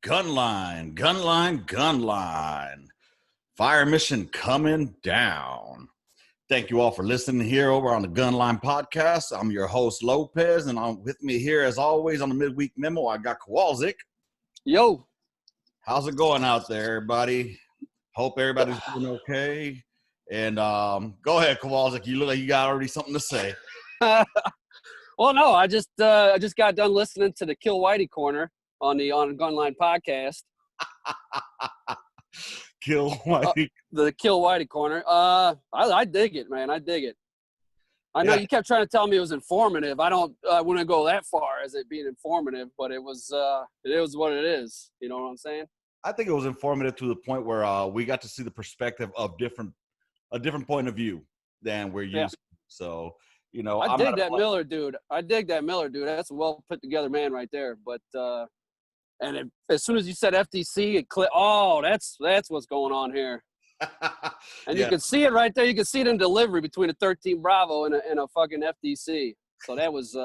Gunline, gunline, gunline. Fire mission coming down. Thank you all for listening here over on the Gunline Podcast. I'm your host, Lopez, and I'm with me here, as always, on the Midweek Memo. I got Kowalczyk. Yo. How's it going out there, everybody? Hope everybody's doing okay. And go ahead, Kowalczyk. You look like you got already something to say. Well, no, I just got done listening to the Kill Whitey Corner on the Gunline Podcast. Kill Whitey. The Kill Whitey Corner. I dig it, man. I dig it. I know you kept trying to tell me it was informative. I wouldn't go that far as it being informative, but it was what it is. You know what I'm saying? I think it was informative to the point where we got to see the perspective of a different point of view than we're used to. So, you know, I dig that Miller dude. That's a well put together man right there. But as soon as you said FTC, it clicked. Oh, that's what's going on here. And you can see it right there. You can see it in delivery between a 13 Bravo and a fucking FTC. So that was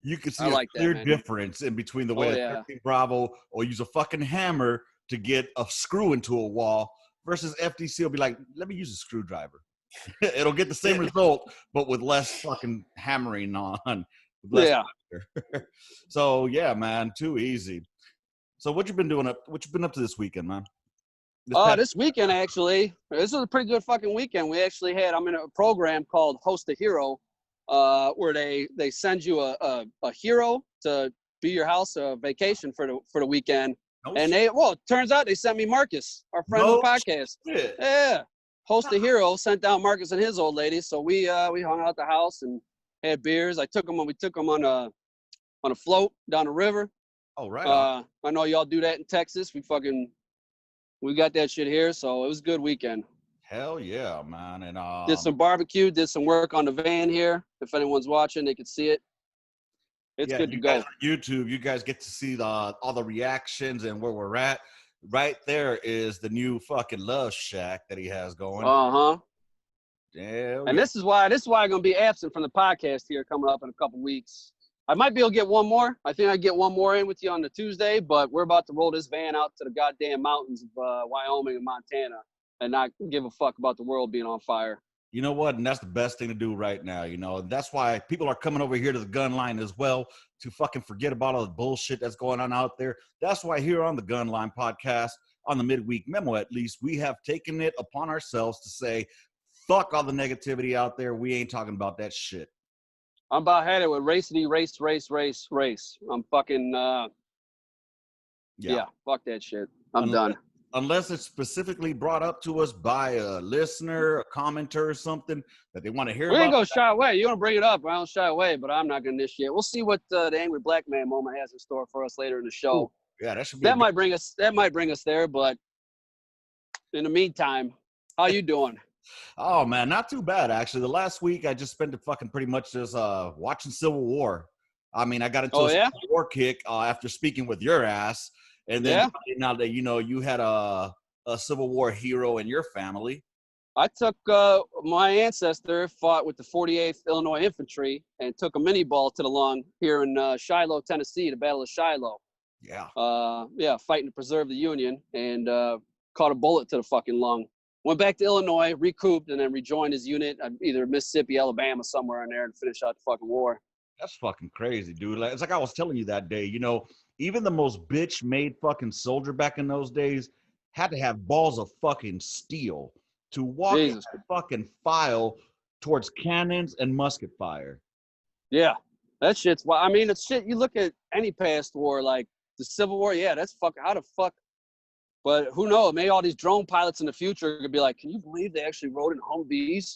you can see a clear difference in between the way a 13 Bravo will use a fucking hammer to get a screw into a wall versus FTC will be like, let me use a screwdriver. It'll get the same result, but with less fucking hammering on. So yeah, man, too easy. So what you been doing up? What you been up to this weekend, man? This weekend actually, this was a pretty good fucking weekend. We actually I'm in a program called Host a Hero, where they send you a hero to be your house vacation for the weekend. It turns out they sent me Marcus, our friend of the podcast. Shit. Yeah. Host a Hero sent down Marcus and his old lady. So we hung out at the house and had beers. We took them on a float down the river. Oh, right. I know y'all do that in Texas. We got that shit here, so it was a good weekend. Hell yeah, man. And did some barbecue, did some work on the van here. If anyone's watching, they can see it. It's good to go. On YouTube, you guys get to see all the reactions and where we're at. Right there is the new fucking love shack that he has going. And this is why I'm gonna be absent from the podcast here coming up in a couple weeks. I might be able to get one more. I think I get one more in with you on the Tuesday, but we're about to roll this van out to the goddamn mountains of Wyoming and Montana and not give a fuck about the world being on fire. You know what? And that's the best thing to do right now, you know. That's why people are coming over here to the gun line as well to fucking forget about all the bullshit that's going on out there. That's why here on the Gun Line Podcast, on the Midweek Memo at least, we have taken it upon ourselves to say, fuck all the negativity out there. We ain't talking about that shit. I'm about had it with race. I'm fucking, fuck that shit. I'm done. Unless it's specifically brought up to us by a listener, a commenter, or something that they want to hear about. We ain't gonna shy away. You want to bring it up, I don't shy away, but I'm not gonna initiate. We'll see what the Angry Black Man moment has in store for us later in the show. Ooh, yeah, that should be. That might bring us there, but in the meantime, how you doing? Oh man, not too bad actually. The last week I just spent it fucking pretty much just watching Civil War. I mean, I got into a Civil War kick after speaking with your ass. And then now that you know you had a Civil War hero in your family. I took my ancestor fought with the 48th Illinois Infantry and took a mini ball to the lung here in Shiloh, Tennessee, the Battle of Shiloh. Yeah. Fighting to preserve the Union and caught a bullet to the fucking lung. Went back to Illinois, recouped, and then rejoined his unit, either Mississippi, Alabama, somewhere in there, and finished out the fucking war. That's fucking crazy, dude. It's like I was telling you that day, you know, even the most bitch-made fucking soldier back in those days had to have balls of fucking steel to walk in the fucking file towards cannons and musket fire. Yeah, that shit's why. I mean, it's shit. You look at any past war, like the Civil War. Yeah, that's fucking how the fuck. But who knows? Maybe all these drone pilots in the future could be like, can you believe they actually rode in Humvees?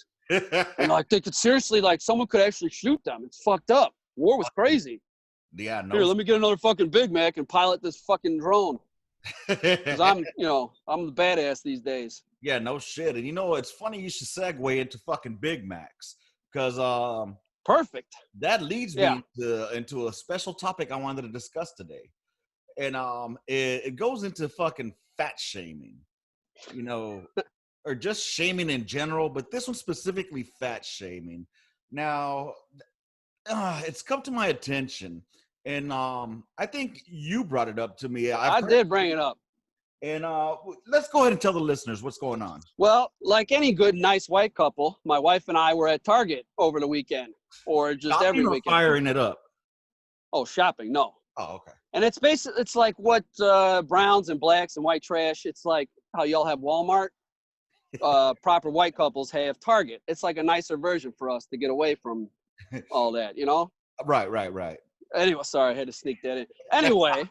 And like they could seriously, like someone could actually shoot them. It's fucked up. War was crazy. Yeah, no. Here, let me get another fucking Big Mac and pilot this fucking drone. Because I'm the badass these days. Yeah, no shit. And you know, it's funny you should segue into fucking Big Macs. Because perfect. That leads me into a special topic I wanted to discuss today. And it goes into fucking fat shaming. You know, or just shaming in general, but this one specifically fat shaming. Now, it's come to my attention And I think you brought it up to me. I did bring it up. And let's go ahead and tell the listeners what's going on. Well, like any good, nice white couple, my wife and I were at Target over the weekend, or just Shopping every or weekend. Firing it up. Oh, shopping? No. Oh, okay. And it's basically, it's like what browns and blacks and white trash. It's like how y'all have Walmart. Proper white couples have Target. It's like a nicer version for us to get away from all that, you know? Right. Anyway, sorry, I had to sneak that in. Anyway,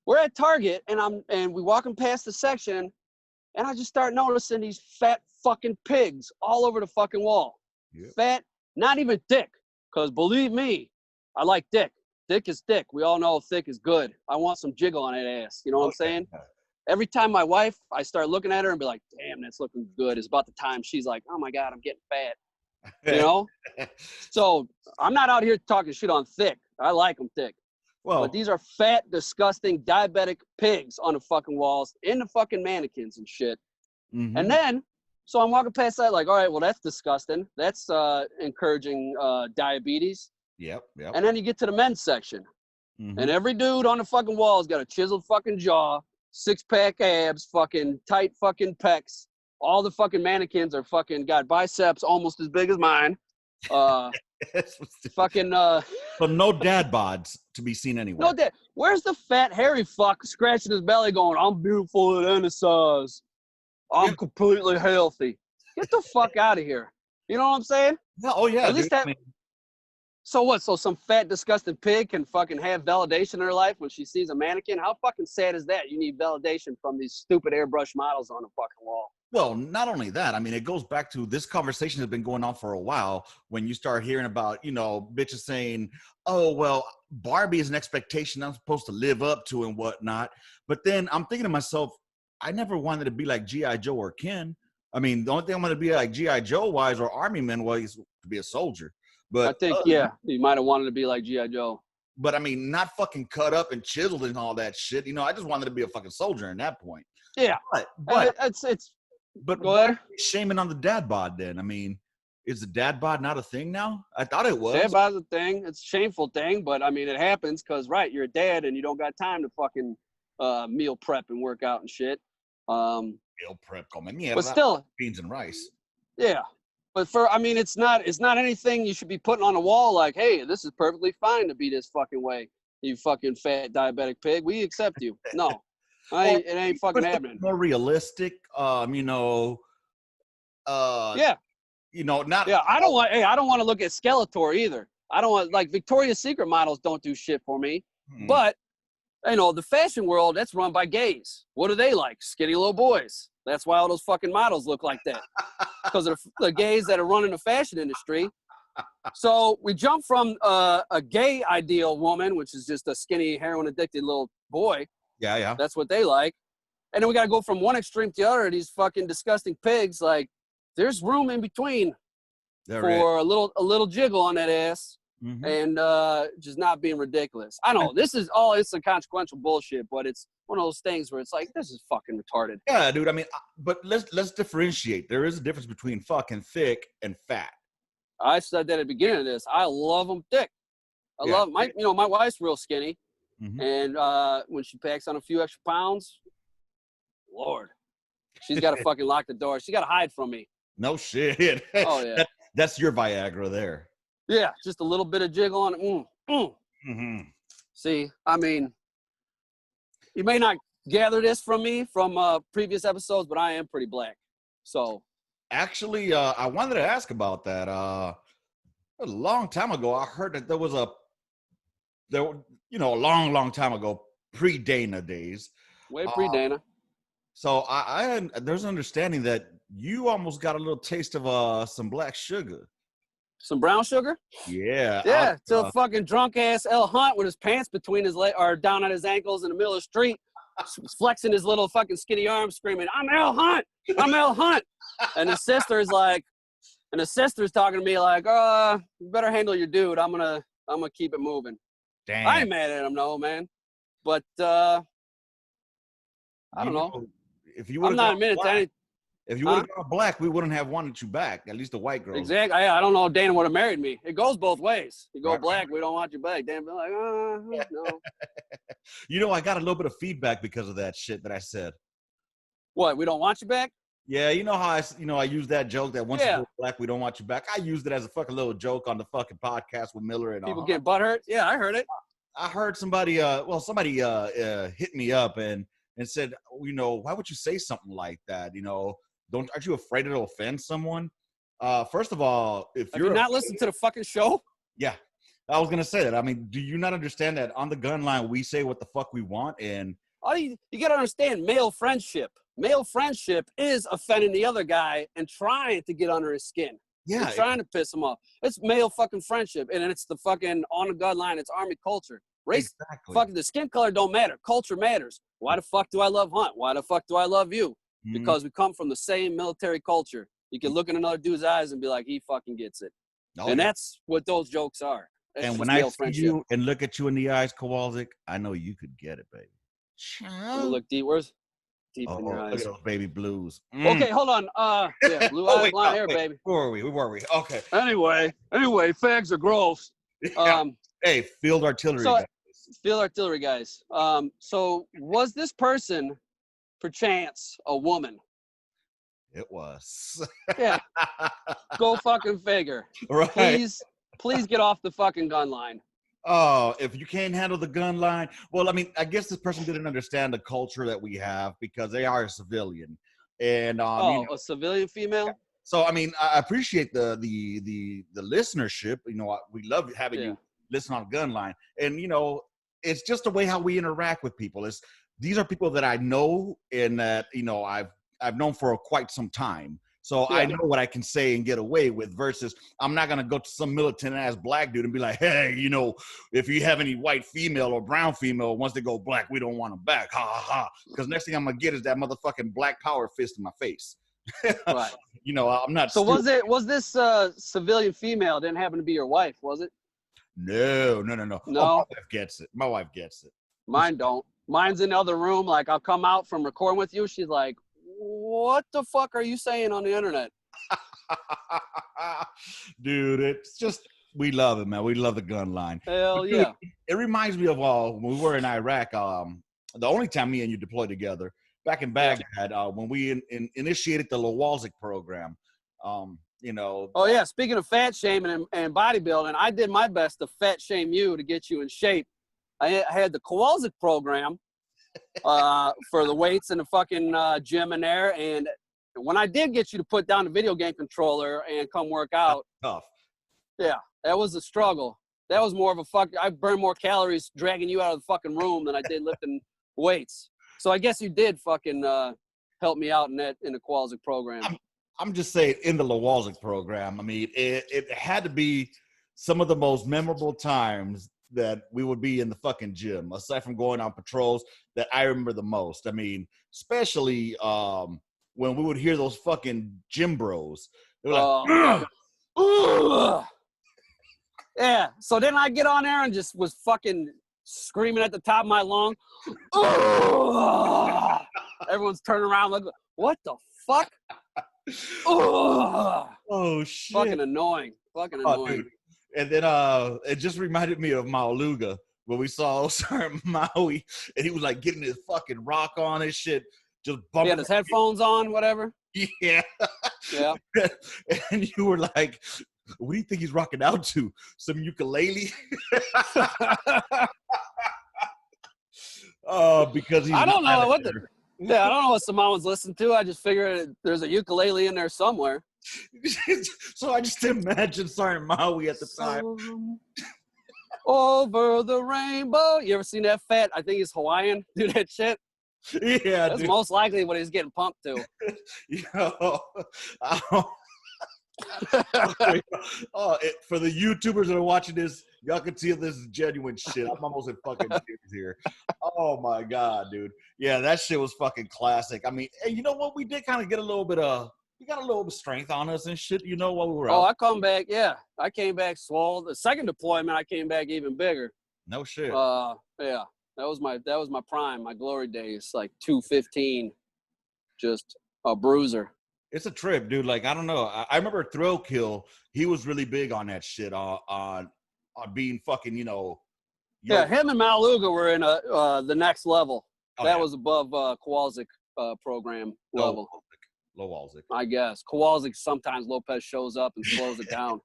we're at Target and we walking past the section, and I just start noticing these fat fucking pigs all over the fucking wall. Yep. Fat, not even thick, because believe me, I like thick. Thick is thick. We all know thick is good. I want some jiggle on that ass. You know what I'm saying? Every time my wife, I start looking at her and be like, damn, that's looking good. It's about the time she's like, oh my God, I'm getting fat. You know? So I'm not out here talking shit on thick. I like them thick. Well, but these are fat, disgusting, diabetic pigs on the fucking walls, in the fucking mannequins and shit. Mm-hmm. And then, so I'm walking past that like, all right, well, that's disgusting. That's encouraging diabetes. Yep. And then you get to the men's section. Mm-hmm. And every dude on the fucking wall has got a chiseled fucking jaw, six-pack abs, fucking tight fucking pecs. All the fucking mannequins are fucking got biceps almost as big as mine. Fucking but no dad bods to be seen anywhere. No dad. Where's the fat hairy fuck scratching his belly going, I'm beautiful at any size. I'm completely healthy. Get the fuck out of here. You know what I'm saying? No, oh yeah. At least that. So what? So some fat, disgusting pig can fucking have validation in her life when she sees a mannequin? How fucking sad is that? You need validation from these stupid airbrush models on the fucking wall. Well, not only that, I mean, it goes back to this conversation has been going on for a while when you start hearing about, you know, bitches saying, oh, well, Barbie is an expectation I'm supposed to live up to and whatnot. But then I'm thinking to myself, I never wanted to be like G.I. Joe or Ken. I mean, the only thing I'm going to be like G.I. Joe wise or Army man was to be a soldier. But I think, you might have wanted to be like G.I. Joe. But I mean, not fucking cut up and chiseled and all that shit. You know, I just wanted to be a fucking soldier in that point. Yeah. But But go ahead. Shaming on the dad bod then? I mean, is the dad bod not a thing now? I thought it was. Dad bod's a thing. It's a shameful thing, but I mean, it happens because, right, you're a dad and you don't got time to fucking meal prep and work out and shit. Meal prep, but still, beans and rice. Yeah, but it's not anything you should be putting on a wall like, hey, this is perfectly fine to be this fucking way, you fucking fat diabetic pig. We accept you. No. It ain't fucking happening. More realistic, you know. Yeah. You know, not. Yeah, I don't want to look at Skeletor either. I don't want, like, Victoria's Secret models don't do shit for me. But, you know, the fashion world, that's run by gays. What do they like? Skinny little boys. That's why all those fucking models look like that. Because of the gays that are running the fashion industry. So we jump from a gay ideal woman, which is just a skinny, heroin-addicted little boy. Yeah. That's what they like. And then we got to go from one extreme to the other. These fucking disgusting pigs. Like, there's room in between for a little jiggle on that ass and just not being ridiculous. I know this is all it's inconsequential bullshit, but it's one of those things where it's like, this is fucking retarded. Yeah, dude. I mean, but let's differentiate. There is a difference between fucking thick and fat. I said that at the beginning of this. I love them thick. I love my wife's real skinny. And when she packs on a few extra pounds, Lord, she's got to fucking lock the door. She got to hide from me. No shit. Oh, yeah. That's your Viagra there. Yeah, just a little bit of jiggle on it. See, I mean, you may not gather this from me from previous episodes, but I am pretty black. So, actually, I wanted to ask about that. A long time ago, I heard that there was a long time ago, pre-Dana days. Way pre-Dana. So there's an understanding that you almost got a little taste of some black sugar. Some brown sugar? Yeah. Yeah, to a fucking drunk ass L Hunt with his pants between his legs or down at his ankles in the middle of the street, flexing his little fucking skinny arms, screaming, I'm L Hunt! I'm L Hunt! And his sister's talking to me like, you better handle your dude. I'm gonna keep it moving. Damn. I ain't mad at him, no, man. But I don't know. If you I'm not admitting to anything. If you would have gone black, we wouldn't have wanted you back. At least the white girls. Exactly. I don't know if Dana would have married me. It goes both ways. You go Right. black, we don't want you back. Dana be like, no. You know, I got a little bit of feedback because of that shit that I said. What? We don't want you back? Yeah, you know how I used that joke that once you Yeah. go black, we don't want you back. I used it as a fucking little joke on the fucking podcast with Miller and People get butthurt? Yeah, I heard it. I heard somebody hit me up and said, you know, why would you say something like that? You know, aren't you afraid it'll offend someone? First of all, if Have you not listened to the fucking show? Yeah, I was gonna say that. I mean, do you not understand that on the gun line we say what the fuck we want? And you gotta understand male friendship. Male friendship is offending the other guy and trying to get under his skin. Yeah, and trying to piss him off. It's male fucking friendship, and it's the fucking on the gun line. It's army culture. Race, exactly. fucking the skin color don't matter. Culture matters. Why the fuck do I love Hunt? Why the fuck do I love you? Because we come from the same military culture. You can look in another dude's eyes and be like, he fucking gets it. And that's what those jokes are. That's and when I see you and look at you in the eyes, Kowalczyk, I know you could get it, baby. Look deep. Where's deep in your eyes? Look at those baby blues. Okay, hold on. Yeah, blue eyes, blonde hair, baby. Where were we? Okay. Anyway, fags are gross. Hey, field artillery guys. Field artillery guys. So was this person perchance a woman? It was. Yeah. Go fucking figure. Right. Please get off the fucking gun line. Oh, if you can't handle the gun line, well, I mean, I guess this person didn't understand the culture that we have because they are a civilian, and a civilian female. So, I mean, I appreciate the listenership. You know, we love having you listen on gun line, and you know, it's just the way how we interact with people. These are people that I know and that you know I've known for quite some time. So I know what I can say and get away with versus I'm not going to go to some militant ass black dude and be like, hey, you know, if you have any white female or brown female, once they go black, we don't want them back. Ha ha ha. Because next thing I'm going to get is that motherfucking black power fist in my face. Right. You know, I'm not. So was this civilian female didn't happen to be your wife, was it? No. No. Oh, my wife gets it. My wife gets it. Mine don't. Mine's in the other room. Like I'll come out from recording with you. She's like, what the fuck are you saying on the internet? Dude, it's just, we love it, man. We love the gun line. Hell yeah. It reminds me of when we were in Iraq, the only time me and you deployed together, back in Baghdad, when we initiated the Kowalczyk program. You know. Oh, yeah. Speaking of fat shaming and bodybuilding, I did my best to fat shame you to get you in shape. I had the Kowalczyk program for the weights and the fucking gym in there. And when I did get you to put down the video game controller and come work out, tough. Yeah, that was a struggle. That was more of a I burned more calories dragging you out of the fucking room than I did lifting weights. So I guess you did fucking help me out in the Kowalczyk program. I'm just saying, in the Kowalczyk program, I mean, it had to be some of the most memorable times that we would be in the fucking gym, aside from going on patrols, that I remember the most. I mean, especially when we would hear those fucking gym bros. They were like, yeah. So then I get on there and just was fucking screaming at the top of my lung. Everyone's turning around like, what the fuck? Oh shit! Fucking annoying. Dude. And then it just reminded me of Maoluga when we saw Sergeant Maui, and he was like getting his fucking rock on and shit, just bumping. He had his headphones on, whatever. Yeah. Yeah. And you were like, what do you think he's rocking out to? Some ukulele? Because he's I don't know what I don't know what Samoans listen to. I just figured there's a ukulele in there somewhere. So I just imagine Sergeant Maui at the time. Over the rainbow. You ever seen that fat? I think he's Hawaiian. Do that shit. Yeah, that's most likely what he's getting pumped to. For the YouTubers that are watching this, y'all can see this is genuine shit. I'm almost in fucking tears here. Oh my god, dude. Yeah, that shit was fucking classic. I mean, hey, you know what? We did kind of get a little bit of. We got a little bit of strength on us and shit, you know, while we were out. Oh, I come back, yeah. I came back swole. The second deployment, I came back even bigger. No shit. Yeah. That was my prime, my glory days, like 215. Just a bruiser. It's a trip, dude. Like, I don't know. I remember Thrill Kill. He was really big on that shit, on being fucking, yo. Yeah, him and Maluga were in the next level. Oh, that yeah. was above Kowalczyk program level. Low Walzik. I guess. Kowalczyk, sometimes Lopez shows up and slows it down.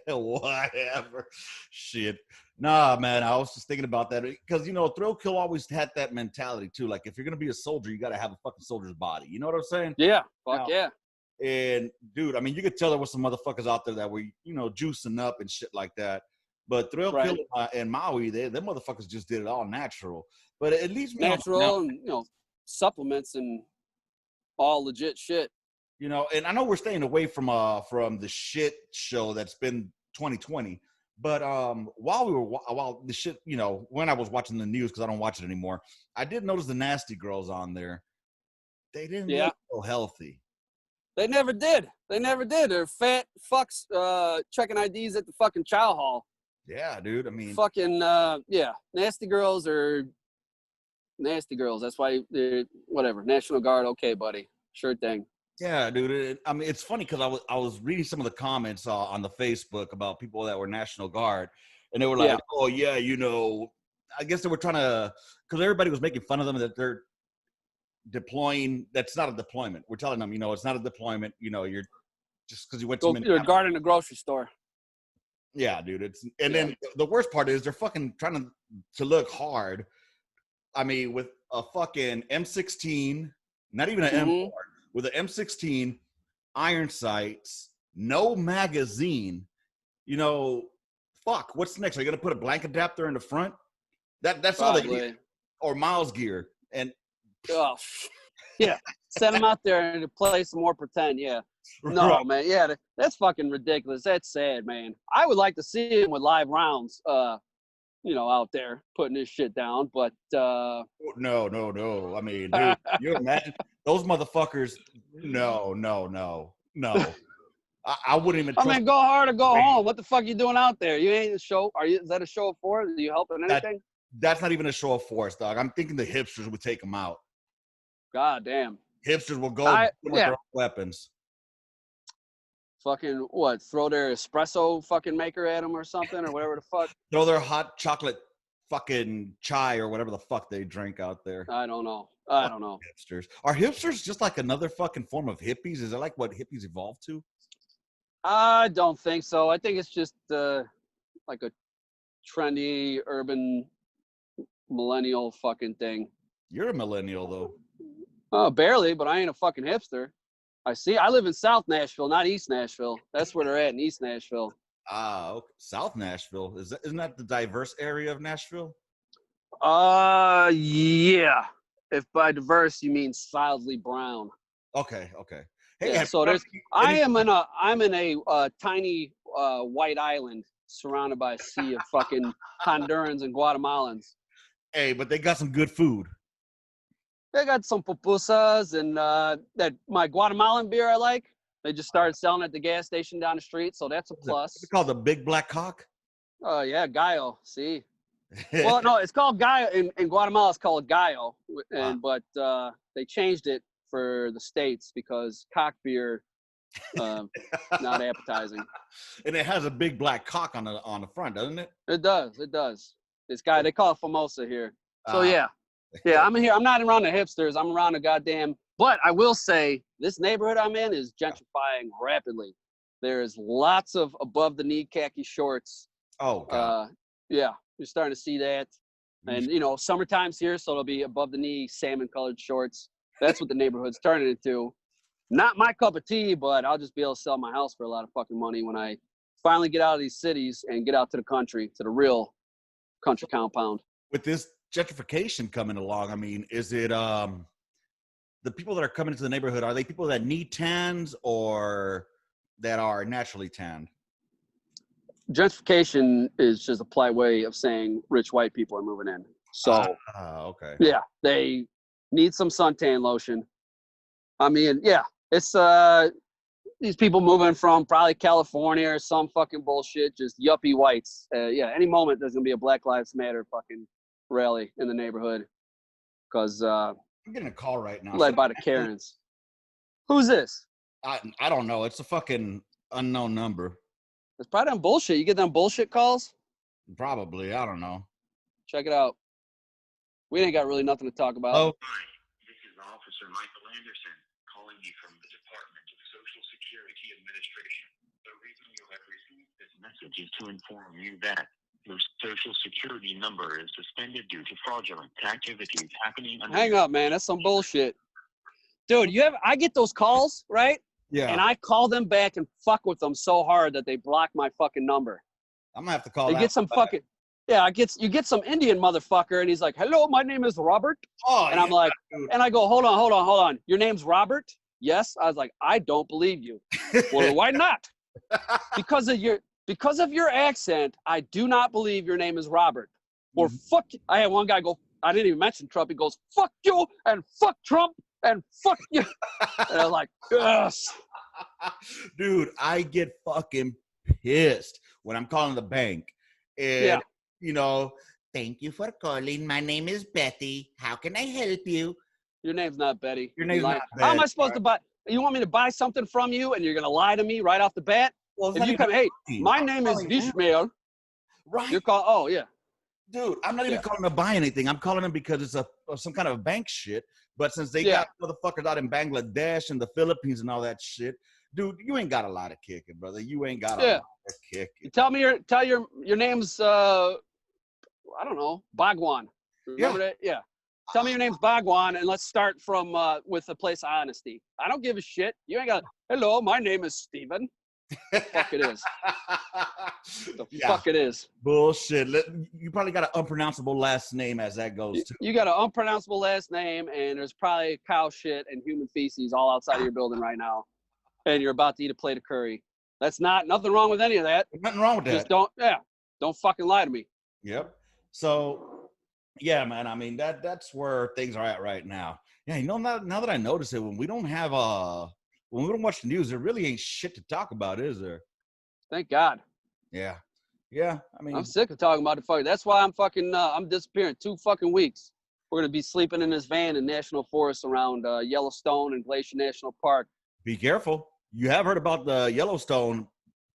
Whatever. Shit. Nah, man. I was just thinking about that because, Thrill Kill always had that mentality, too. Like, if you're going to be a soldier, you got to have a fucking soldier's body. You know what I'm saying? Yeah. Fuck yeah. And, dude, I mean, you could tell there was some motherfuckers out there that were, juicing up and shit like that. But Thrill Kill and Maui, them motherfuckers just did it all natural. But at least natural and supplements and all legit shit. And I know we're staying away from the shit show that's been 2020. But while the shit, when I was watching the news, because I don't watch it anymore, I did notice the nasty girls on there. They didn't look so healthy. They never did. They're fat fucks checking IDs at the fucking chow hall. Yeah, dude. I mean, fucking nasty girls are nasty girls. That's why they're whatever. National Guard, okay, buddy. Sure thing. Yeah, dude. I mean, it's funny because I was reading some of the comments on the Facebook about people that were National Guard, and they were like, "Oh yeah, I guess they were trying to," because everybody was making fun of them that they're deploying. That's not a deployment. We're telling them, it's not a deployment. You're just because you went to you're guarding a grocery store. Yeah, dude. Then the worst part is they're fucking trying to look hard. I mean, with a fucking M16, not even an M4, with an M16, iron sights, no magazine. Fuck. What's next? Are you gonna put a blank adapter in the front? That's all they need. Or Miles gear. And yeah, send them out there and play some more pretend. Yeah. No, man. Yeah, that's fucking ridiculous. That's sad, man. I would like to see him with live rounds, out there putting this shit down. But no. I mean, dude, you imagine those motherfuckers? No. I wouldn't even. I mean, go hard or go home. What the fuck you doing out there? You ain't a show. Is that a show of force? Are you helping anything? That's not even a show of force, dog. I'm thinking the hipsters would take them out. God damn. Hipsters will go with their own weapons. Fucking what? Throw their espresso fucking maker at them or something or whatever the fuck. Throw their hot chocolate fucking chai or whatever the fuck they drink out there. I don't know. Hipsters. Are hipsters just like another fucking form of hippies? Is it like what hippies evolved to? I don't think so. I think it's just like a trendy urban millennial fucking thing. You're a millennial though. Oh, barely, but I ain't a fucking hipster. I live in South Nashville, not East Nashville. That's where they're at in East Nashville. Okay. South Nashville. Isn't that the diverse area of Nashville? Yeah. If by diverse you mean solidly brown. Okay. Hey, yeah, so I'm in a tiny white island surrounded by a sea of fucking Hondurans and Guatemalans. Hey, but they got some good food. They got some pupusas and that my Guatemalan beer I like. They just started selling at the gas station down the street, so that's a plus. It's called the Big Black Cock? Oh, yeah, Gallo. See? Well, no, it's called Gallo. In Guatemala, it's called Gallo. But they changed it for the States because cock beer, not appetizing. And it has a big black cock on the front, doesn't it? It does. This guy, they call it Famosa here. So, yeah, I'm here. I'm not around the hipsters. I'm around the goddamn. But I will say this neighborhood I'm in is gentrifying rapidly. There's lots of above the knee khaki shorts. Oh, God. Yeah, you're starting to see that. And, summertime's here, so it'll be above the knee salmon colored shorts. That's what the neighborhood's turning into. Not my cup of tea, but I'll just be able to sell my house for a lot of fucking money when I finally get out of these cities and get out to the country, to the real country compound. With this gentrification coming along, I mean, is it the people that are coming into the neighborhood, are they people that need tans or that are naturally tanned? Gentrification is just a polite way of saying rich white people are moving in. So, okay. Yeah, they need some suntan lotion. I mean, yeah, it's these people moving from probably California or some fucking bullshit, just yuppie whites. Any moment there's gonna be a Black Lives Matter fucking rally in the neighborhood because I'm getting a call right now. led by the Karens. Who's this? I don't know. It's a fucking unknown number. It's probably them bullshit. You get them bullshit calls? Probably. I don't know. Check it out. We ain't got really nothing to talk about. Oh. Hi, this is Officer Michael Anderson calling you from the Department of Social Security Administration. The reason you have received this message is to inform you that your Social Security number is suspended due to fraudulent activities happening under Hang up, man. That's some bullshit. Dude, I get those calls, right? Yeah. And I call them back and fuck with them so hard that they block my fucking number. I'm gonna have to call. They get some fucking, you get some Indian motherfucker, and he's like, "Hello, my name is Robert," and I'm like, and I go, "Hold on, your name's Robert?" Yes. I was like, "I don't believe you." Well, why not? Because of your accent, I do not believe your name is Robert. Or fuck. I had one guy go. I didn't even mention Trump. He goes, "Fuck you," and "Fuck Trump," and "Fuck you." And I was like, yes. Dude, I get fucking pissed when I'm calling the bank. And, thank you for calling. My name is Betty. How can I help you? Your name's not Betty. Your name's not Betty. How am I supposed to buy? You want me to buy something from you and you're going to lie to me right off the bat? Well, if you come, hey, my name is Ishmael. Right. You're calling, oh, yeah. Dude, I'm not even calling to buy anything. I'm calling them because it's some kind of bank shit. But since they got motherfuckers out in Bangladesh and the Philippines and all that shit, dude, you ain't got a lot of kicking, brother. You ain't got a lot of kicking. You tell your name's I don't know, Bhagwan. Remember that? Yeah. Tell me your name's Bhagwan, and let's start from with a place of honesty. I don't give a shit. You ain't got. Hello, my name is Steven. The fuck it is. The fuck it is. Bullshit. You probably got an unpronounceable last name as that goes too. You got an unpronounceable last name, and there's probably cow shit and human feces all outside of your building right now, and you're about to eat a plate of curry. That's nothing wrong with any of that. Nothing wrong with that. Just don't fucking lie to me. Yep. So, yeah, man. I mean that's where things are at right now. Yeah, now that I notice it, when we don't watch the news, there really ain't shit to talk about, is there? Thank God. Yeah. Yeah. I mean, I'm sick of talking about the fuck. That's why I'm disappearing 2 fucking weeks. We're gonna be sleeping in this van in national forests around Yellowstone and Glacier National Park. Be careful. You have heard about the Yellowstone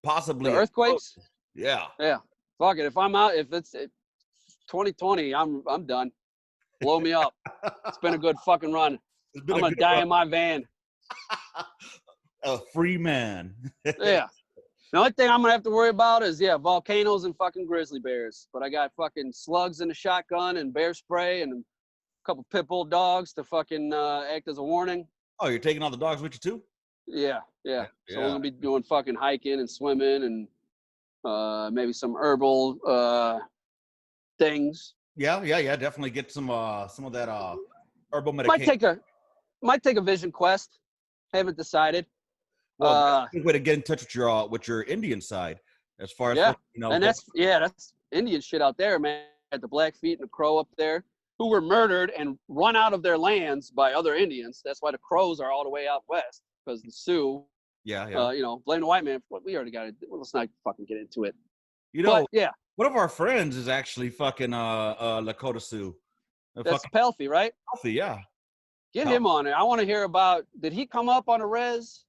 possibly the earthquakes? Yeah. Yeah. Fuck it. If I'm out, if it's 2020, I'm done. Blow me up. It's been a good fucking run. I'm gonna die in my van. A free man. Yeah. The only thing I'm gonna have to worry about is volcanoes and fucking grizzly bears. But I got fucking slugs in a shotgun and bear spray and a couple pit bull dogs to fucking act as a warning. Oh, you're taking all the dogs with you too? Yeah. So we're gonna be doing fucking hiking and swimming and maybe some herbal things. Yeah. Definitely get some of that herbal medication. Might take a vision quest. Haven't decided. Well, that's a good way to get in touch with your Indian side, as far as and that's Indian shit out there, man. At the Blackfeet and the Crow up there, who were murdered and run out of their lands by other Indians. That's why the Crows are all the way out west, because the Sioux. Yeah. Blame the white man. We already got it. Well, let's not fucking get into it. One of our friends is actually fucking Lakota Sioux. That's Pelfy, right? Pelfy, yeah. Get him on it. I want to hear about. Did he come up on a res?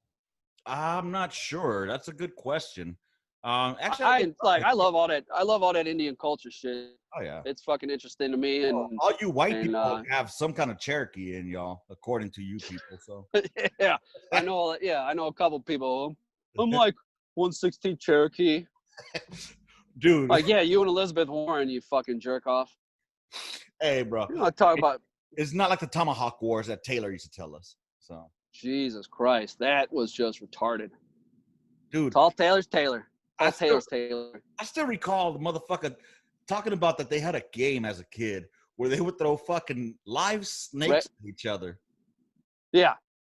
I'm not sure. That's a good question. Actually, I love all that. I love all that Indian culture shit. Oh yeah, it's fucking interesting to me. And all you white people have some kind of Cherokee in y'all, according to you people. So yeah, I know. Yeah, I know a couple people. I'm like 116 Cherokee. Dude, like you and Elizabeth Warren, you fucking jerk off. Hey, bro. You know, I talk about. It's not like the Tomahawk Wars that Taylor used to tell us. So Jesus Christ, that was just retarded. Dude, Tall Taylor's Taylor. Tall Taylor's Taylor. I still recall the motherfucker talking about that they had a game as a kid where they would throw fucking live snakes at each other. Yeah.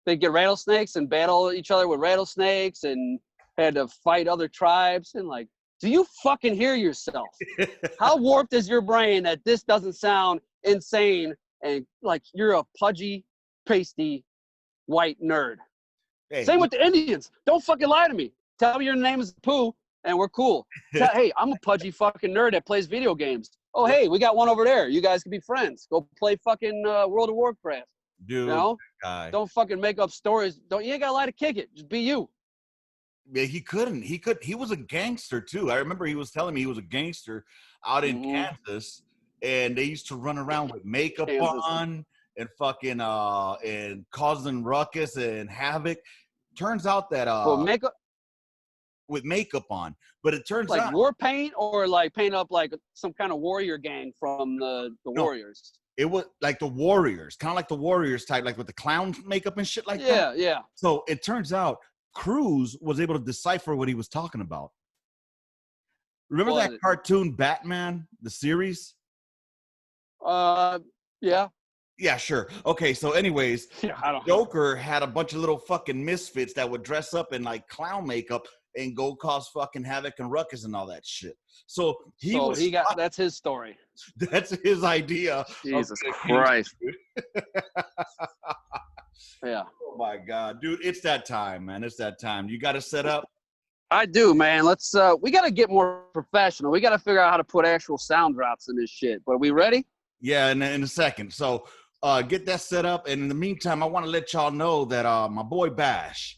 They'd get rattlesnakes and battle each other with rattlesnakes and had to fight other tribes. And like, do you fucking hear yourself? How warped is your brain that this doesn't sound insane and like you're a pudgy, pasty, white nerd? Hey, same with the Indians. Don't fucking lie to me. Tell me your name is Pooh and we're cool. Hey, I'm a pudgy fucking nerd that plays video games. Oh, hey, we got one over there. You guys can be friends. Go play fucking World of Warcraft. Dude, You know, guy. don't fucking make up stories. You ain't gotta lie to kick it. Just be you. Yeah, he couldn't. He was a gangster too. I remember he was telling me he was a gangster out in Kansas, and they used to run around with makeup on and fucking and causing ruckus and havoc. Turns out that Well, makeup with makeup on, but it turns like out war paint or like paint up like some kind of warrior gang from the Warriors. It was like the Warriors, kind of like the Warriors type, like with the clown makeup and shit like that. Yeah, yeah. So it turns out Cruz was able to decipher what he was talking about. Remember that cartoon Batman, the series? Yeah. Yeah, sure. Okay, so anyways, Joker had a bunch of little fucking misfits that would dress up in like clown makeup and go cause fucking havoc and ruckus and all that shit. So that's his story. That's his idea. Jesus Christ. Yeah. Oh my God, dude, it's that time, man. It's that time. You got to set up. I do, man. Let's we got to get more professional. We got to figure out how to put actual sound drops in this shit. But are we ready? Yeah, in a second. So get that set up. And in the meantime, I want to let y'all know that my boy Bash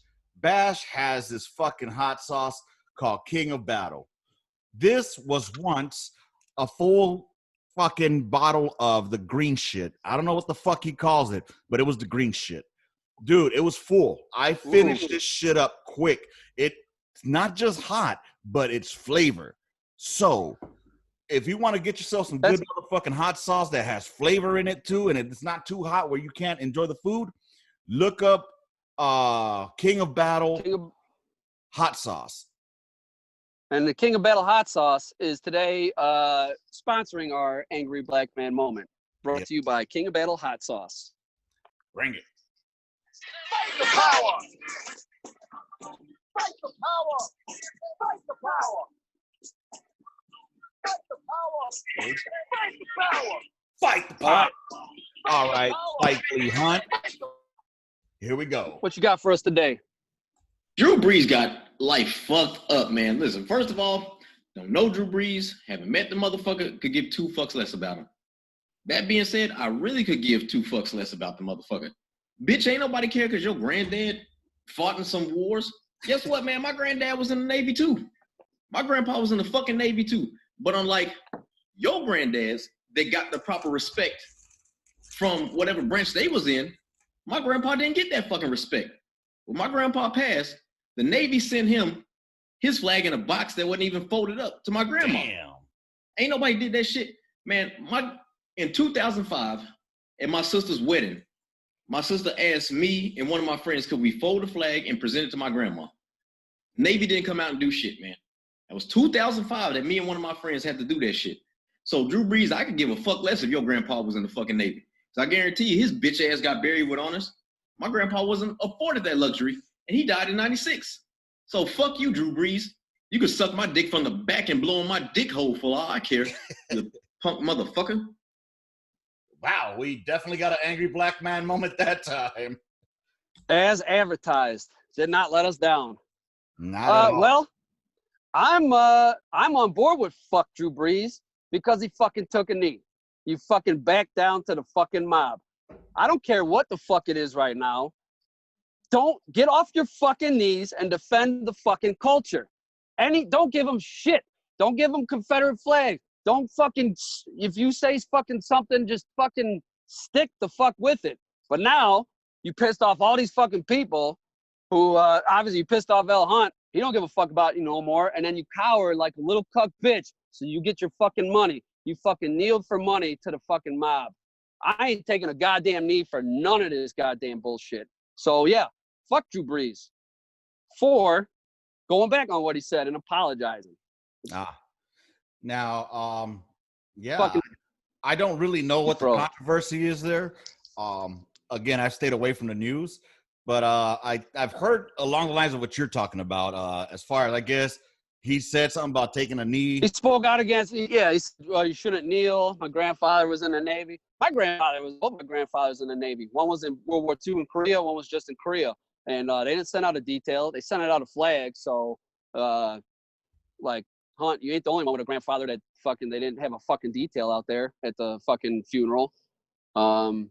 has this fucking hot sauce called King of Battle. This was once a full fucking bottle of the green shit. I don't know what the fuck he calls it, but it was the green shit. Dude, it was full. I finished this shit up quick. It's not just hot, but it's flavor. So if you want to get yourself some good motherfucking hot sauce that has flavor in it too, and it's not too hot where you can't enjoy the food, look up King of Battle hot sauce. And the King of Battle hot sauce is today sponsoring our Angry Black Man moment. Brought to you by King of Battle hot sauce. Bring it. Fight the power! Fight the power! Fight the power! Fight the power! Fight the power! Fight the power! All right, Fight Lee Hunt. Here we go. What you got for us today? Drew Brees got life fucked up, man. Listen, first of all, don't know Drew Brees, haven't met the motherfucker, could give 2 fucks less about him. That being said, I really could give 2 fucks less about the motherfucker. Bitch, ain't nobody care because your granddad fought in some wars. Guess what, man? My granddad was in the Navy too. My grandpa was in the fucking Navy too. But unlike your granddads, they got the proper respect from whatever branch they was in, my grandpa didn't get that fucking respect. When my grandpa passed, the Navy sent him his flag in a box that wasn't even folded up to my grandma. Damn. Ain't nobody did that shit. Man, in 2005, at my sister's wedding, my sister asked me and one of my friends, could we fold the flag and present it to my grandma? Navy didn't come out and do shit, man. It was 2005 that me and one of my friends had to do that shit. So Drew Brees, I could give a fuck less if your grandpa was in the fucking Navy. So I guarantee you his bitch ass got buried with honors. My grandpa wasn't afforded that luxury, and he died in 96. So fuck you, Drew Brees. You could suck my dick from the back and blow in my dick hole for all I care, you punk motherfucker. Wow, we definitely got an angry black man moment that time. As advertised, did not let us down. Not at all. Well, I'm on board with fuck Drew Brees because he fucking took a knee. You fucking back down to the fucking mob. I don't care what the fuck it is right now. Don't get off your fucking knees and defend the fucking culture. Don't give them shit. Don't give them Confederate flags. Don't fucking, if you say fucking something, just fucking stick the fuck with it. But now you pissed off all these fucking people who obviously you pissed off L. Hunt. He don't give a fuck about you no more. And then you cower like a little cuck bitch. So you get your fucking money. You fucking kneeled for money to the fucking mob. I ain't taking a goddamn knee for none of this goddamn bullshit. So yeah, fuck Drew Brees for going back on what he said and apologizing. Now, yeah, Fucking I don't really know what the controversy is there. Again, I stayed away from the news, but I've heard along the lines of what you're talking about. As far as I guess he said something about taking a knee. He spoke out against. Yeah, he said, well, you shouldn't kneel. My grandfather was in the Navy. Both my grandfathers in the Navy. One was in World War II in Korea. One was just in Korea, and they didn't send out a detail. They sent out a flag. So, like Hunt, you ain't the only one with a grandfather that fucking they didn't have a fucking detail out there at the fucking funeral. But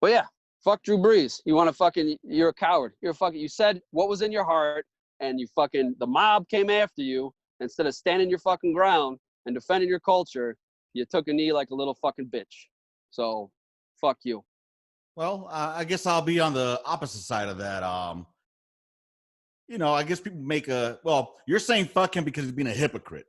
yeah, Fuck Drew Brees. You want to fucking, you're a coward. You said what was in your heart, and you fucking, the mob came after you. Instead of standing your fucking ground and defending your culture, you took a knee like a little fucking bitch. So, fuck you. Well, I guess I'll be on the opposite side of that. You know, I guess people make you're saying fuck him because he's being a hypocrite.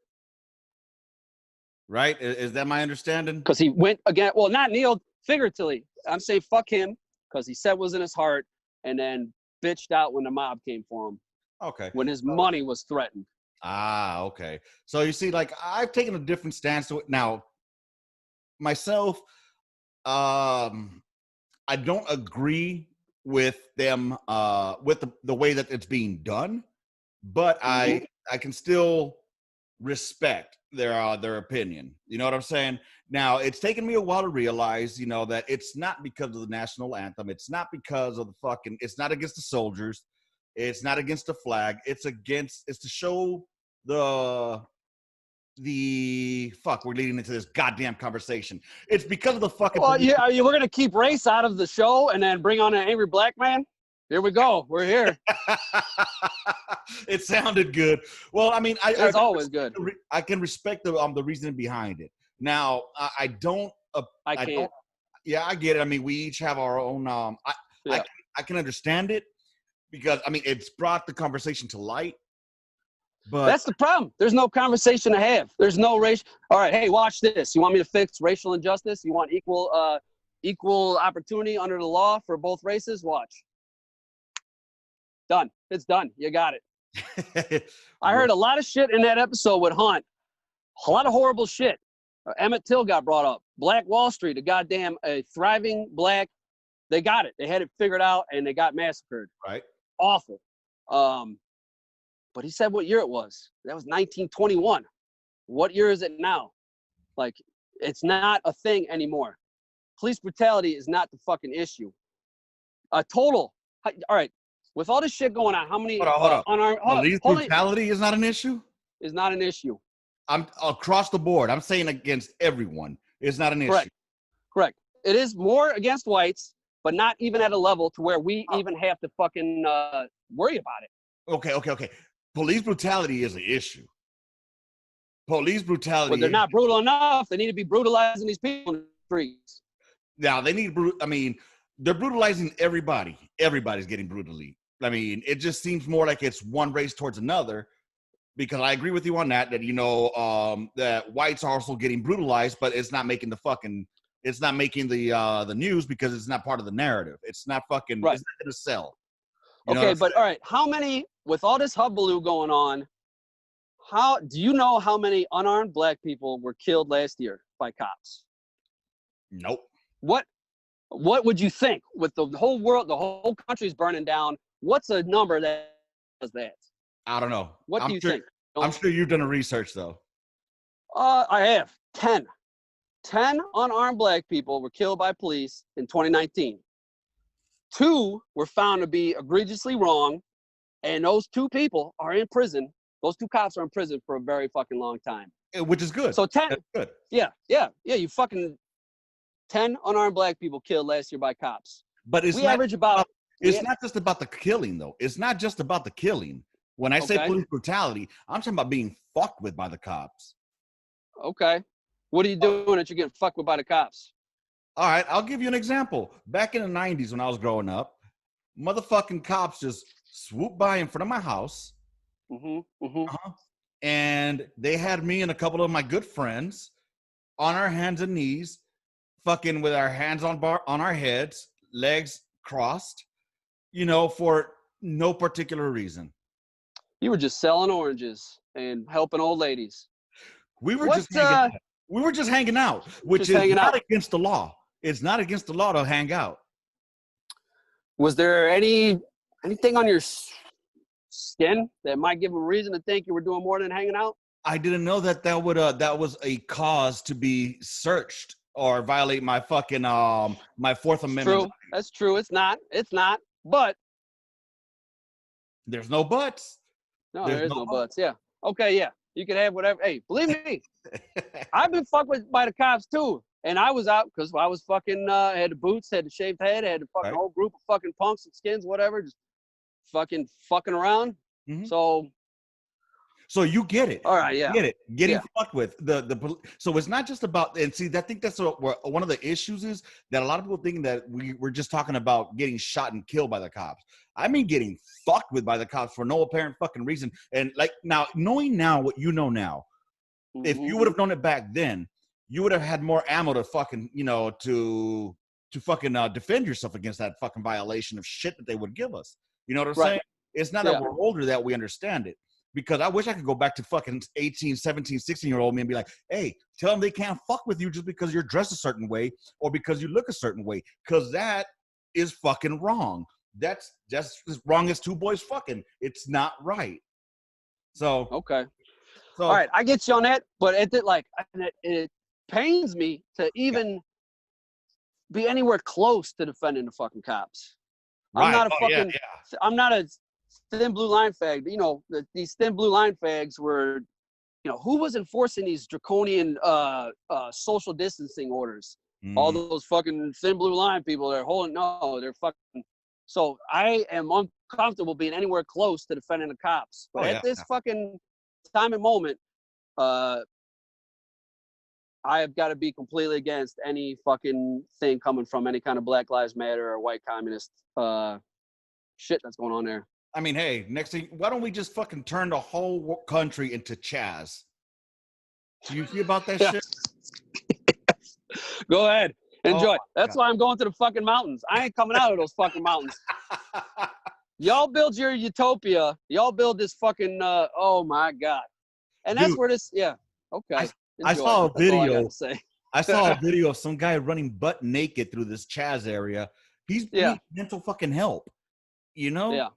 Right? Is that my understanding? Because he went again, well, not kneeled figuratively. I'm saying fuck him because he said what was in his heart and then bitched out when the mob came for him. Okay. When his money was threatened. Ah, okay. So you see, like, I've taken a different stance to it. Now, myself, I don't agree with them, with the way that it's being done, but I can still respect their opinion. You know what I'm saying? Now, it's taken me a while to realize, you know, that it's not because of the national anthem. It's not because of it's not against the soldiers. It's not against the flag. It's to show we're leading into this goddamn conversation. It's because of the fucking. Well, yeah, we're going to keep race out of the show and then bring on an angry black man? Here we go. We're here. It sounded good. Well, I mean, it's always good. I can respect the reasoning behind it. Now, I don't. I can't. Yeah, I get it. I mean, we each have our own. I can understand it because I mean, it's brought the conversation to light. But that's the problem. There's no conversation to have. There's no race. All right, hey, watch this. You want me to fix racial injustice? You want equal opportunity under the law for both races? Watch. Done. It's done. You got it. I heard a lot of shit in that episode with Hunt. A lot of horrible shit. Emmett Till got brought up. Black Wall Street, a thriving black. They got it. They had it figured out, and they got massacred. Right. Awful. But he said what year it was. That was 1921. What year is it now? Like, it's not a thing anymore. Police brutality is not the fucking issue. All right. With all this shit going on, how many hold on. Police brutality is not an issue? Is not an issue. I'm across the board. I'm saying against everyone. It's not an issue. Correct. It is more against whites, but not even at a level to where we even have to fucking worry about it. Okay. Police brutality is an issue. Police brutality. Well, they're not brutal enough. They need to be brutalizing these people in the streets. Now, they're brutalizing everybody. Everybody's getting brutally. I mean, it just seems more like it's one race towards another, because I agree with you on that you know, that whites are also getting brutalized, but it's not making the news because it's not part of the narrative. It's not fucking, right. It's not going to sell. Okay, but all right, how many, with all this hullabaloo going on, do you know how many unarmed black people were killed last year by cops? Nope. What would you think with the whole world, the whole country's burning down? What's a number that does that? I don't know. What do you think? I'm sure you've done a research though. I have 10 unarmed black people were killed by police in 2019. 2 were found to be egregiously wrong, and those 2 people are in prison. Those 2 cops are in prison for a very fucking long time. Which is good. So 10. That's good. Yeah. You fucking 10 unarmed black people killed last year by cops. But we average about. It's not just about the killing though. It's not just about the killing. When I say police brutality, I'm talking about being fucked with by the cops. Okay. What are you doing that you're getting fucked with by the cops? All right, I'll give you an example. Back in the 90s when I was growing up, motherfucking cops just swooped by in front of my house. And they had me and a couple of my good friends on our hands and knees, fucking with our hands on our heads, legs crossed, you know, for no particular reason. You were just selling oranges and helping old ladies. We were just hanging out, which is not against the law. It's not against the law to hang out. Was there anything on your skin that might give a reason to think you were doing more than hanging out? I didn't know that was a cause to be searched or violate my fucking my Fourth Amendment. True. That's true. It's not. But there's no buts. No, there is no buts. Yeah. Okay. Yeah. You can have whatever. Hey, believe me, I've been fucked with by the cops too. And I was out because I was fucking had the boots, had the shaved head, had the fucking whole group of fucking punks and skins, whatever, just fucking around. Mm-hmm. So you get it. All right, yeah. You get it. Getting fucked with. So it's not just about, and see, I think that's one of the issues is that a lot of people thinking that we're just talking about getting shot and killed by the cops. I mean getting fucked with by the cops for no apparent fucking reason. And like now, knowing now what you know now, if you would have known it back then, you would have had more ammo to fucking, to fucking defend yourself against that fucking violation of shit that they would give us. You know what I'm saying? It's not that we're older that we understand it. Because I wish I could go back to fucking 18, 17, 16-year-old me and be like, hey, tell them they can't fuck with you just because you're dressed a certain way or because you look a certain way. Because that is fucking wrong. That's just as wrong as two boys fucking. It's not right. So. Okay. So, all right, I get you on that. But it pains me to even be anywhere close to defending the fucking cops. Right. I'm not a fucking, I'm not a thin blue line fag. These thin blue line fags were, who was enforcing these draconian social distancing orders? All those fucking thin blue line people that are they're fucking. So I am uncomfortable being anywhere close to defending the cops. But at this fucking time and moment, I have got to be completely against any fucking thing coming from any kind of Black Lives Matter or white communist shit that's going on there. I mean, hey, next thing, why don't we just fucking turn the whole country into Chaz? Do you see about that shit? Go ahead. Enjoy. That's why I'm going to the fucking mountains. I ain't coming out of those fucking mountains. Y'all build your utopia. Y'all build this fucking, oh my God. And that's where this, okay. I saw a video. I saw a video of some guy running butt naked through this Chaz area. He's mental fucking help, Yeah.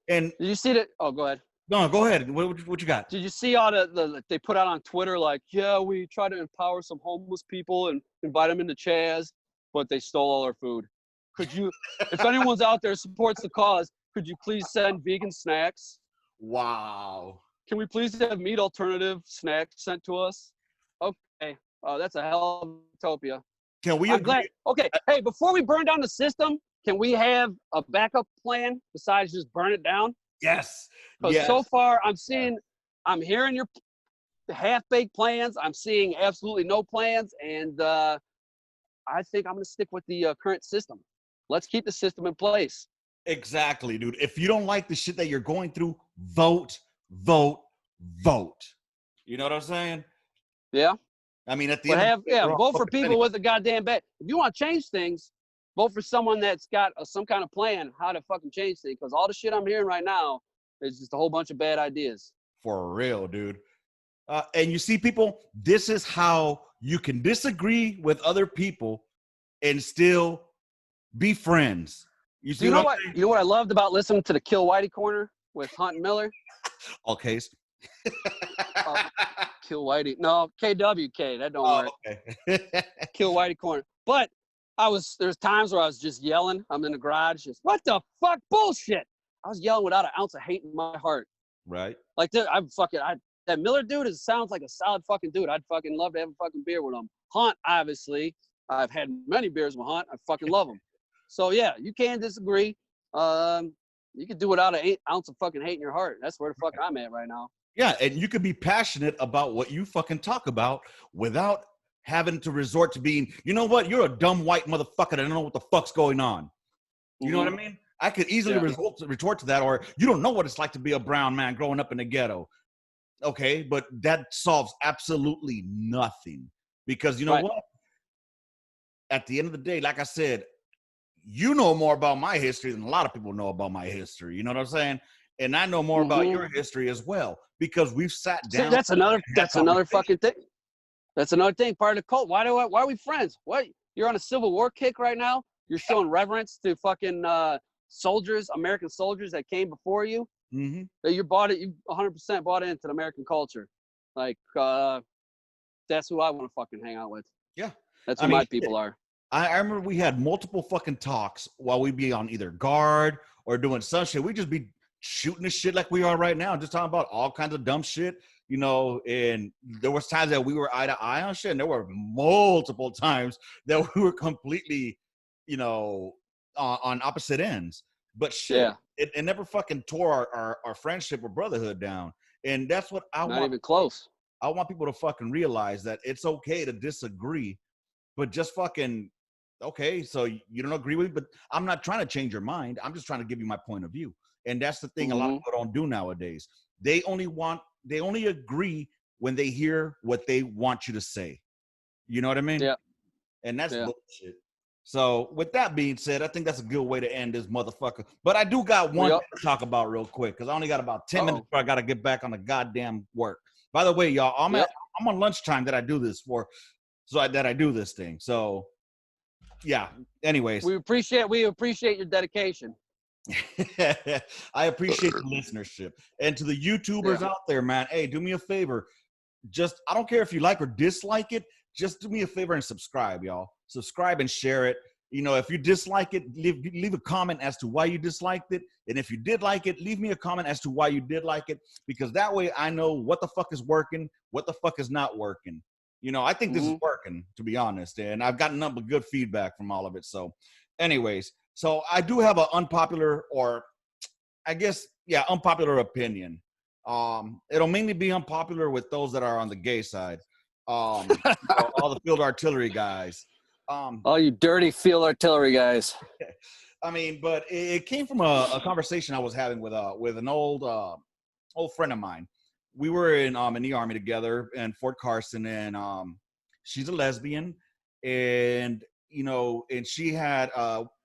And did you see that? Oh, go ahead. No, go ahead. What you got? Did you see all the they put out on Twitter like, we try to empower some homeless people and invite them into Chaz, but they stole all our food. Could you, if anyone's out there supports the cause, could you please send vegan snacks? Wow. Can we please have meat alternative snacks sent to us? Okay. That's a hell of utopia. Can we agree? Okay. Hey, before we burn down the system, can we have a backup plan besides just burn it down? Yes. Because so far I'm hearing your half-baked plans. I'm seeing absolutely no plans. And I think I'm going to stick with the current system. Let's keep the system in place. Exactly, dude. If you don't like the shit that you're going through, vote, vote, vote. You know what I'm saying? Yeah. I mean, at the end, vote for people with a goddamn bet. If you want to change things, vote for someone that's got some kind of plan how to fucking change things. Because all the shit I'm hearing right now is just a whole bunch of bad ideas. For real, dude. And you see, people, this is how you can disagree with other people and still be friends. You know what? You know what I loved about listening to the Kill Whitey Corner with Hunt and Miller? Okay. Kill Whitey. No, KWK. That don't work. Okay. Kill Whitey Corner. But there's times where I was just yelling. I'm in the garage, just what the fuck bullshit. I was yelling without an ounce of hate in my heart. Right. Like that Miller dude sounds like a solid fucking dude. I'd fucking love to have a fucking beer with him. Hunt, obviously. I've had many beers with Hunt. I fucking love him. So yeah, you can disagree. You can do without an ounce of fucking hate in your heart. That's where the fuck I'm at right now. Yeah, and you can be passionate about what you fucking talk about without having to resort to being, you know what, you're a dumb white motherfucker that don't know what the fuck's going on. You know what I mean? I could easily retort to that, or you don't know what it's like to be a brown man growing up in the ghetto. Okay, but that solves absolutely nothing. Because you know what? At the end of the day, like I said, you know more about my history than a lot of people know about my history. You know what I'm saying? And I know more about your history as well, because we've sat down. See, that's another fucking thing. That's another thing. Part of the cult. Why are we friends? What? You're on a Civil War kick right now? You're showing reverence to fucking soldiers, American soldiers that came before you. Mm-hmm. That you 100% bought into the American culture. Like, that's who I want to fucking hang out with. Yeah. That's who my people are. I remember we had multiple fucking talks while we'd be on either guard or doing some shit. We'd just be shooting the shit like we are right now, just talking about all kinds of dumb shit. you know, and there was times that we were eye to eye on shit, and there were multiple times that we were completely, you know, on opposite ends. But shit, it never fucking tore our friendship or brotherhood down. And that's what I Not want. even close. I want people to fucking realize that it's okay to disagree, but just fucking, okay, so you don't agree with me, but I'm not trying to change your mind. I'm just trying to give you my point of view. And that's the thing a lot of people don't do nowadays. They only agree when they hear what they want you to say. You know what I mean? Yeah. And that's bullshit. So with that being said, I think that's a good way to end this motherfucker. But I do got one thing to talk about real quick, because I only got about 10 minutes before I got to get back on the goddamn work. By the way, y'all, I'm on lunchtime that I do this for, that I do this thing. So yeah. Anyways, we appreciate your dedication. I appreciate the listenership. And to the YouTubers out there, man, hey, do me a favor. Just, I don't care if you like or dislike it. Just do me a favor and subscribe, y'all. Subscribe and share it. You know, if you dislike it, leave a comment as to why you disliked it. And if you did like it, leave me a comment as to why you did like it. Because that way I know what the fuck is working, what the fuck is not working. You know, I think this is working, to be honest. And I've gotten nothing but good feedback from all of it. So anyways, so I do have an unpopular, or I guess, unpopular opinion. It'll mainly be unpopular with those that are on the gay side. All the field artillery guys. All you dirty field artillery guys. I mean, but it came from a conversation I was having with an old friend of mine. We were in the Army together in Fort Carson, and she's a lesbian, and you know, and she had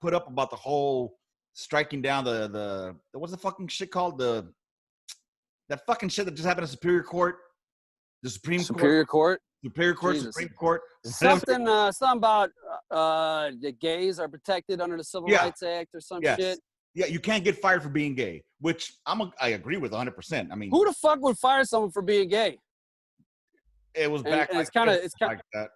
put up about the whole striking down the what's the fucking shit called, that fucking shit that just happened in Superior Court, the Supreme Court. Jesus. Supreme Court. Something about the gays are protected under the Civil Rights Act or some shit. Yeah, you can't get fired for being gay, which I agree with 100%. I mean, who the fuck would fire someone for being gay? It was back. And it's kind of like that.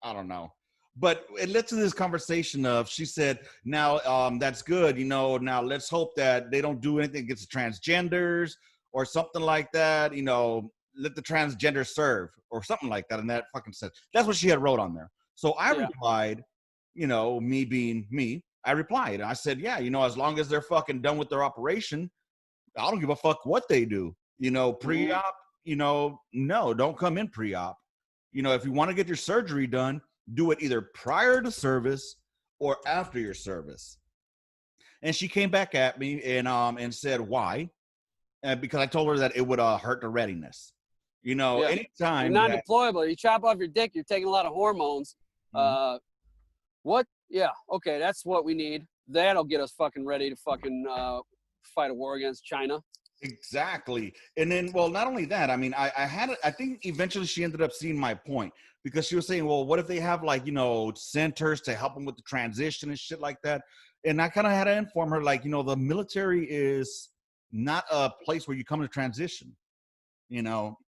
I don't know, but it led to this conversation of, she said, now that's good, you know. Now let's hope that they don't do anything against the transgenders or something like that. You know, let the transgender serve or something like that. And that fucking said, that's what she had wrote on there. So I replied, you know, me being me, I replied, and I said, yeah, you know, as long as they're fucking done with their operation, I don't give a fuck what they do. You know, pre-op, you know, no, don't come in pre-op. You know, if you want to get your surgery done, do it either prior to service or after your service. And she came back at me and said, why? Because I told her that it would hurt the readiness. You know, anytime you're non-deployable, you chop off your dick, you're taking a lot of hormones. What? Yeah, okay, that's what we need. That'll get us fucking ready to fucking fight a war against China. Exactly. And then, well, not only that, I mean, I think eventually she ended up seeing my point, because she was saying, well, what if they have, like, you know, centers to help them with the transition and shit like that? And I kind of had to inform her, like, you know, the military is not a place where you come to transition, you know.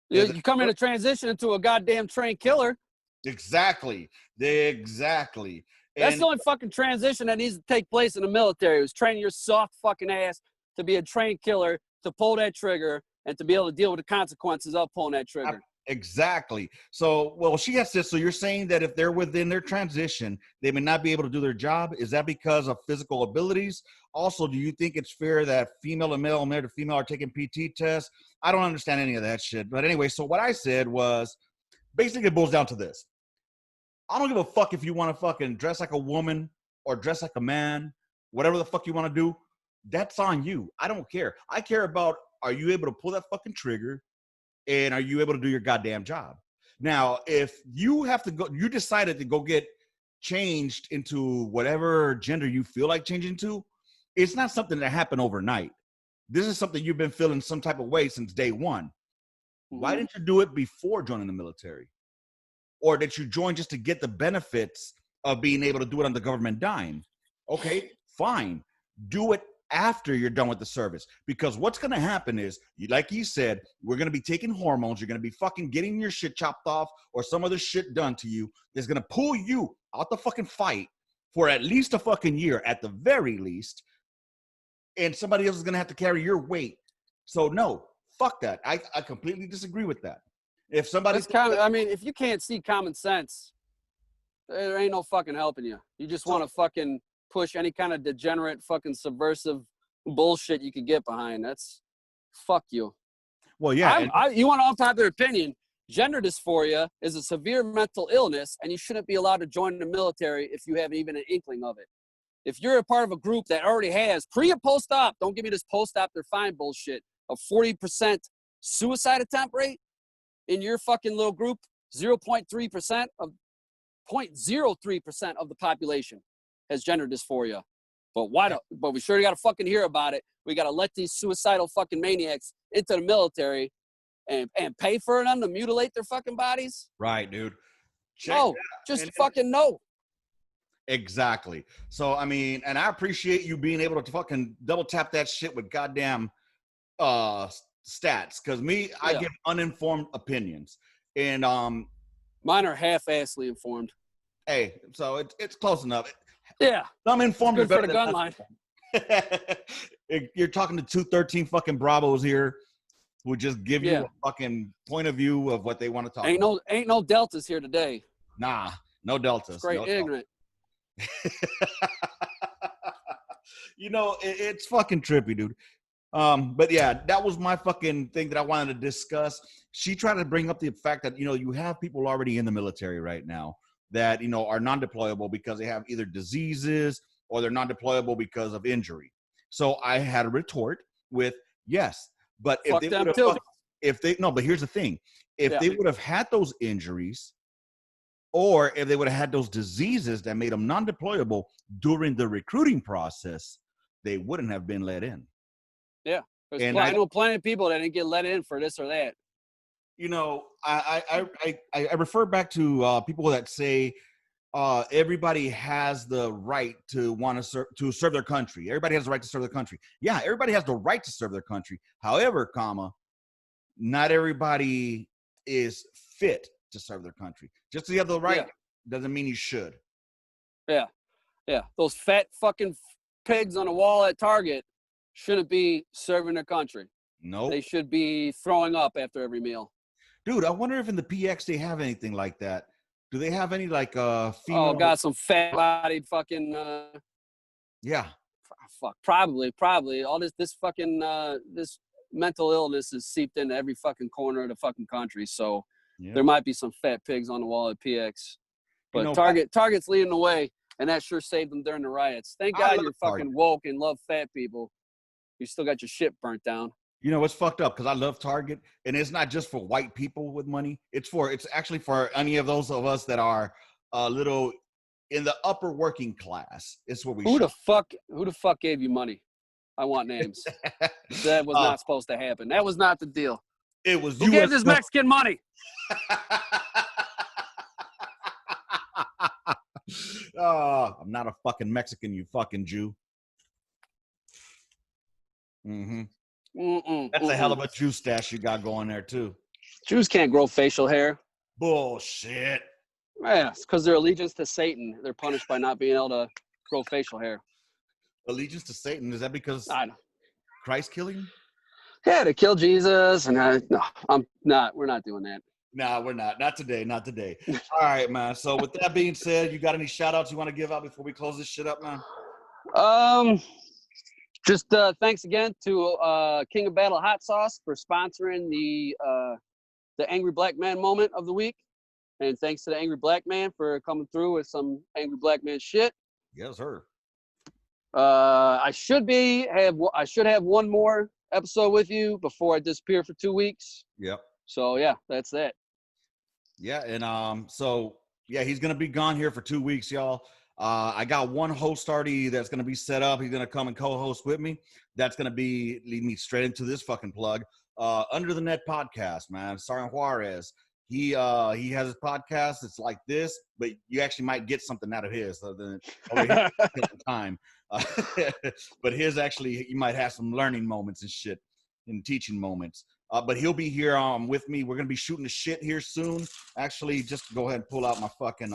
You come in to transition into a goddamn trained killer. Exactly. That's the only fucking transition that needs to take place in the military, is training your soft fucking ass to be a trained killer, to pull that trigger, and to be able to deal with the consequences of pulling that trigger. Exactly. So, well, she has this. So you're saying that if they're within their transition, they may not be able to do their job. Is that because of physical abilities? Also, do you think it's fair that female and male to female are taking PT tests? I don't understand any of that shit. But anyway, so what I said was, basically it boils down to this. I don't give a fuck if you want to fucking dress like a woman or dress like a man, whatever the fuck you want to do. That's on you. I don't care. I care about, are you able to pull that fucking trigger, and are you able to do your goddamn job? Now, if you have to go, you decided to go get changed into whatever gender you feel like changing to, it's not something that happened overnight. This is something you've been feeling some type of way since day one. Why didn't you do it before joining the military? Or did you join just to get the benefits of being able to do it on the government dime? Okay, fine. Do it after you're done with the service. Because what's going to happen is, like you said, we're going to be taking hormones. You're going to be fucking getting your shit chopped off or some other shit done to you that's going to pull you out the fucking fight for at least a fucking year, at the very least. And somebody else is going to have to carry your weight. So no, Fuck that. I completely disagree with that. If somebody's I mean, if you can't see common sense, there ain't no fucking helping you. You just want to fucking push any kind of degenerate, fucking subversive bullshit you could get behind. That's fuck you. well, yeah, You want an unpopular opinion? Gender dysphoria is a severe mental illness, and you shouldn't be allowed to join the military if you have even an inkling of it. If you're a part of a group that already has pre and post-op, don't give me this post-op, they're fine bullshit, a 40% suicide attempt rate in your fucking little group, 0.3% of 0.03% of the population has gender dysphoria. But but we sure got to fucking hear about it. We got to let these suicidal fucking maniacs into the military and pay for them to mutilate their fucking bodies? right, dude. No, just fucking no. Exactly. So, I mean, and I appreciate you being able to fucking double tap that shit with goddamn stats. Because I give uninformed opinions. And mine are half-assly informed. Hey, so it's close enough. Yeah. Some informed good for the gun line. You're talking to 213 fucking Bravos here who just give you a fucking point of view of what they want to talk about. Ain't no deltas here today. Nah, no deltas. It's great ignorant. You know, it's fucking trippy, dude. But yeah, that was my fucking thing that I wanted to discuss. She tried to bring up the fact that, you know, you have people already in the military right now that, you know, are non-deployable because they have either diseases or they're non-deployable because of injury. So I had a retort with, yes, but if they would have, but here's the thing. If they would have had those injuries, or if they would have had those diseases that made them non-deployable during the recruiting process, they wouldn't have been let in. Yeah. I know plenty of people that didn't get let in for this or that. You know, I refer back to people that say everybody has the right to want to serve their country. Everybody has the right to serve their country. Yeah, everybody has the right to serve their country. However, not everybody is fit to serve their country. Just because you have the right doesn't mean you should. Yeah. Yeah. Those fat fucking pigs on the wall at Target shouldn't be serving their country. No. They should be throwing up after every meal. Dude, I wonder if in the PX they have anything like that. Do they have any like female? Oh, got some fat bodied fucking yeah. Fuck. Probably. All this fucking this mental illness is seeped into every fucking corner of the fucking country. So there might be some fat pigs on the wall at PX. But you know, Target's leading the way, and that sure saved them during the riots. Thank God you're fucking woke and love fat people. You still got your shit burnt down. You know, it's fucked up because I love Target, and it's not just for white people with money. It's actually for any of those of us that are a little in the upper working class. It's where we Who the fuck gave you money? I want names. That was not supposed to happen. That was not the deal. It was Who gave this Mexican money? I'm not a fucking Mexican, you fucking Jew. That's a hell of a Jew stash you got going there too. Jews can't grow facial hair. Bullshit. Yeah, it's because their allegiance to Satan. They're punished by not being able to grow facial hair. Allegiance to Satan? Is that because Christ killing? Yeah, to kill Jesus. And I'm not. We're not doing that. Nah, we're not. Not today. Not today. All right, man. So with that being said, you got any shout outs you want to give out before we close this shit up, man? Just thanks again to King of Battle Hot Sauce for sponsoring the Angry Black Man moment of the week. And thanks to the Angry Black Man for coming through with some Angry Black Man shit. Yes, sir. I should have one more episode with you before I disappear for 2 weeks. Yep. So yeah, that's that. Yeah, and he's gonna be gone here for 2 weeks, y'all. I got one host already that's gonna be set up. He's gonna come and co-host with me. That's gonna lead me straight into this fucking plug. Under the Net podcast, man. Sergeant Juarez. He has his podcast. It's like this, but you actually might get something out of his other than time. But his actually, you might have some learning moments and shit, and teaching moments. But he'll be here with me. We're gonna be shooting the shit here soon. Actually, just go ahead and pull out my fucking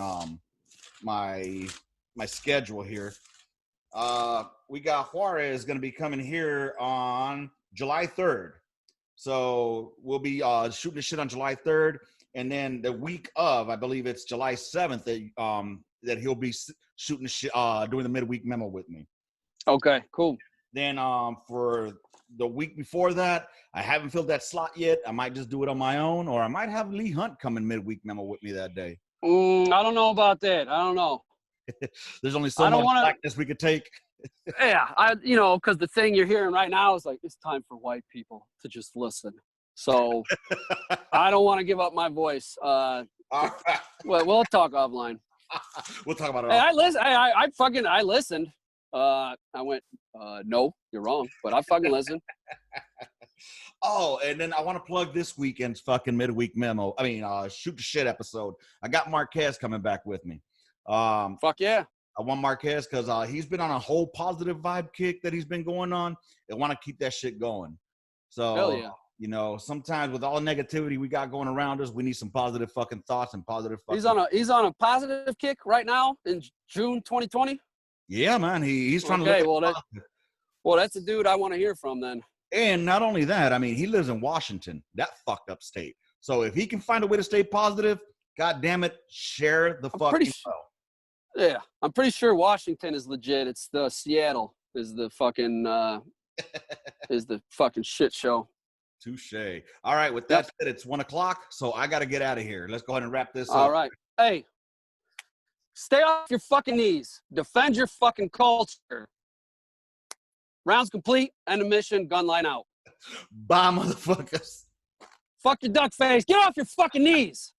my schedule here. We got Juarez gonna be coming here on July 3rd. So we'll be shooting the shit on July 3rd, and then the week of, I believe it's July 7th that he'll be shooting the shit, doing the midweek memo with me. Okay, cool. Then for the week before that, I haven't filled that slot yet. I might just do it on my own, or I might have Lee Hunt come in midweek memo with me that day. I don't know about that. I don't know. There's only so much practice we could take. Yeah, because the thing you're hearing right now is like, it's time for white people to just listen. So I don't want to give up my voice. All right. Well, we'll talk offline. We'll talk about it. Hey, I listened. I went, no, you're wrong, but I fucking listened. Oh, and then I want to plug this weekend's fucking midweek memo. I mean, shoot the shit episode. I got Marquez coming back with me. Fuck yeah. I want Marquez because he's been on a whole positive vibe kick that he's been going on. I want to keep that shit going. So, hell yeah. You know, sometimes with all the negativity we got going around us, we need some positive fucking thoughts and positive fucking... He's on a positive kick right now in June 2020? Yeah, man. He's trying to look well, that's a dude I want to hear from then. And not only that, I mean, he lives in Washington, that fucked up state. So if he can find a way to stay positive, God damn it, share the fucking Yeah, I'm pretty sure Washington is legit. It's the Seattle is the fucking shit show. Touche. All right, with that said, it's 1 o'clock, so I got to get out of here. Let's go ahead and wrap this up. All right. Hey, stay off your fucking knees. Defend your fucking culture. Rounds complete. End of mission. Gun line out. Bye, motherfuckers. Fuck your duck face. Get off your fucking knees.